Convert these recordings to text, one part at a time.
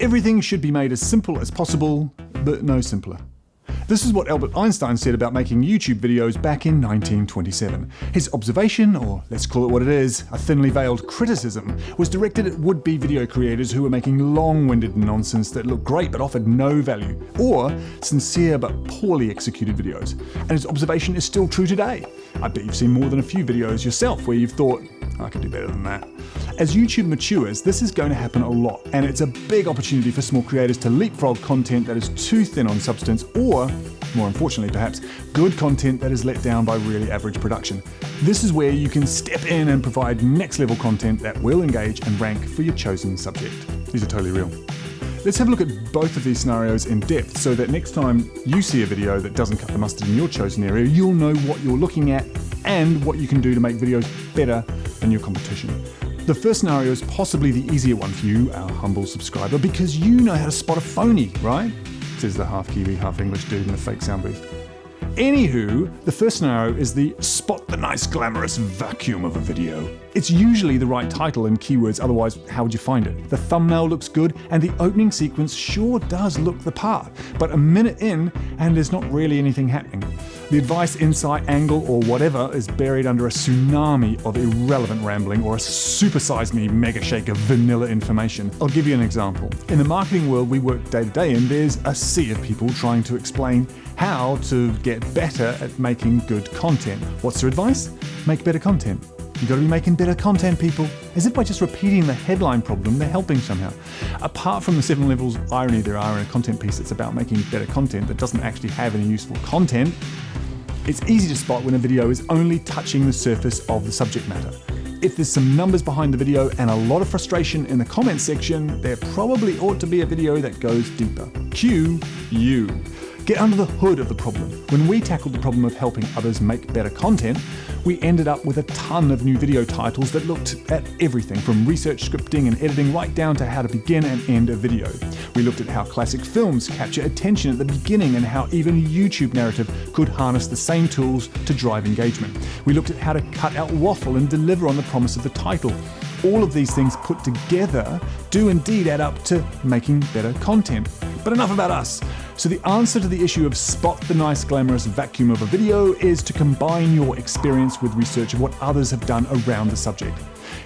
Everything should be made as simple as possible, but no simpler. This is what Albert Einstein said about making YouTube videos back in 1927. His observation, or let's call it what it is, a thinly veiled criticism, was directed at would-be video creators who were making long-winded nonsense that looked great but offered no value, or sincere but poorly executed videos. And his observation is still true today. I bet you've seen more than a few videos yourself where you've thought, I could do better than that. As YouTube matures, this is going to happen a lot, and it's a big opportunity for small creators to leapfrog content that is too thin on substance, or, more unfortunately perhaps, good content that is let down by really average production. This is where you can step in and provide next-level content that will engage and rank for your chosen subject. These are totally real. Let's have a look at both of these scenarios in depth so that next time you see a video that doesn't cut the mustard in your chosen area, you'll know what you're looking at and what you can do to make videos better than your competition. The first scenario is possibly the easier one for you, our humble subscriber, because you know how to spot a phony, right? Says the half Kiwi, half English dude in the fake sound booth. Anywho, the first scenario is the spot the nice glamorous vacuum of a video. It's usually the right title and keywords, otherwise how would you find it? The thumbnail looks good and the opening sequence sure does look the part, but a minute in and there's not really anything happening. The advice, insight, angle, or whatever is buried under a tsunami of irrelevant rambling or a supersized me mega shake of vanilla information. I'll give you an example. In the marketing world we work day to day in, there's a sea of people trying to explain how to get better at making good content. What's their advice? Make better content. You gotta be making better content, people. As if by just repeating the headline problem, they're helping somehow. Apart from the 7 levels of irony there are in a content piece that's about making better content that doesn't actually have any useful content, it's easy to spot when a video is only touching the surface of the subject matter. If there's some numbers behind the video and a lot of frustration in the comments section, there probably ought to be a video that goes deeper. Cue you. Get under the hood of the problem. When we tackled the problem of helping others make better content, we ended up with a ton of new video titles that looked at everything from research, scripting and editing right down to how to begin and end a video. We looked at how classic films capture attention at the beginning and how even YouTube narrative could harness the same tools to drive engagement. We looked at how to cut out waffle and deliver on the promise of the title. All of these things put together do indeed add up to making better content. But enough about us. So the answer to the issue of spot the nice glamorous vacuum of a video is to combine your experience with research of what others have done around the subject.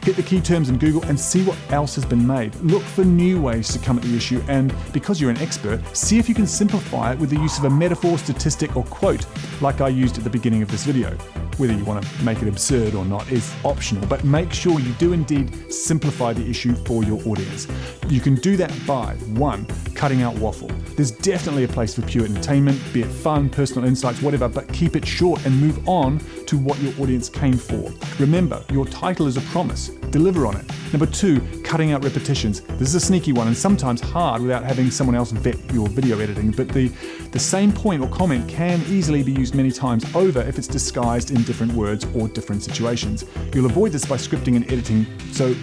Hit the key terms in Google and see what else has been made. Look for new ways to come at the issue, and because you're an expert, see if you can simplify it with the use of a metaphor, statistic or quote, like I used at the beginning of this video. Whether you want to make it absurd or not is optional, but make sure you do indeed simplify the issue for your audience. You can do that by 1. Cutting out waffle. There's definitely a place for pure entertainment, be it fun, personal insights, whatever, but keep it short and move on to what your audience came for. Remember, your title is a promise. Deliver on it. Number 2, cutting out repetitions. This is a sneaky one and sometimes hard without having someone else vet your video editing, but the same point or comment can easily be used many times over if it's disguised in different words or different situations. You'll avoid this by scripting and editing, so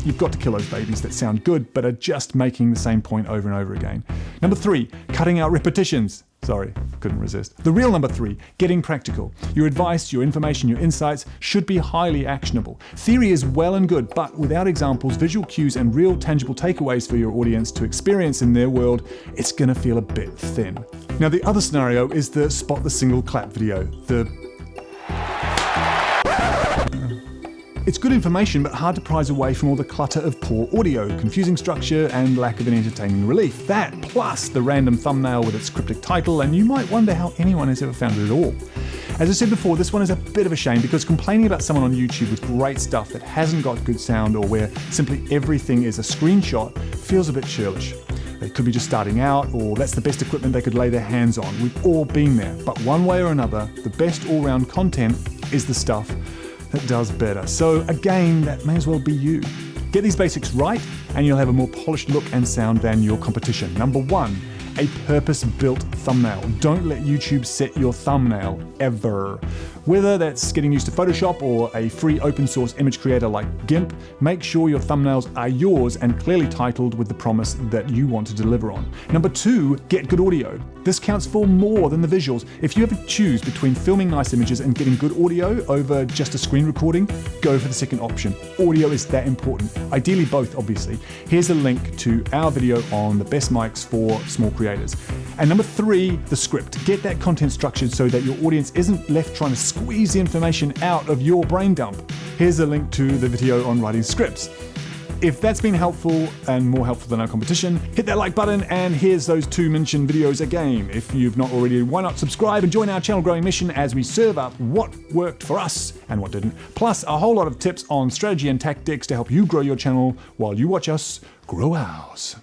you've got to kill those babies that sound good but are just making the same point over and over again. Number 3, cutting out repetitions. Sorry, couldn't resist. The real number 3, getting practical. Your advice, your information, your insights should be highly actionable. Theory is well and good, but without examples, visual cues, and real tangible takeaways for your audience to experience in their world, it's gonna feel a bit thin. Now the other scenario is the spot the single clap video. It's good information, but hard to prize away from all the clutter of poor audio, confusing structure, and lack of an entertaining relief. That, plus the random thumbnail with its cryptic title, and you might wonder how anyone has ever found it at all. As I said before, this one is a bit of a shame because complaining about someone on YouTube with great stuff that hasn't got good sound or where simply everything is a screenshot feels a bit churlish. They could be just starting out, or that's the best equipment they could lay their hands on. We've all been there, but one way or another, the best all-round content is the stuff that does better. So again, that may as well be you. Get these basics right and you'll have a more polished look and sound than your competition. Number 1, a purpose-built thumbnail. Don't let YouTube set your thumbnail, ever. Whether that's getting used to Photoshop or a free open source image creator like GIMP, make sure your thumbnails are yours and clearly titled with the promise that you want to deliver on. Number 2, get good audio. This counts for more than the visuals. If you ever choose between filming nice images and getting good audio over just a screen recording, go for the second option. Audio is that important. Ideally both, obviously. Here's a link to our video on the best mics for small creators. And number 3, the script. Get that content structured so that your audience isn't left trying to squeeze the information out of your brain dump. Here's a link to the video on writing scripts. If that's been helpful and more helpful than our competition, hit that like button, and here's those 2 mentioned videos again. If you've not already, why not subscribe and join our channel growing mission as we serve up what worked for us and what didn't, plus a whole lot of tips on strategy and tactics to help you grow your channel while you watch us grow ours.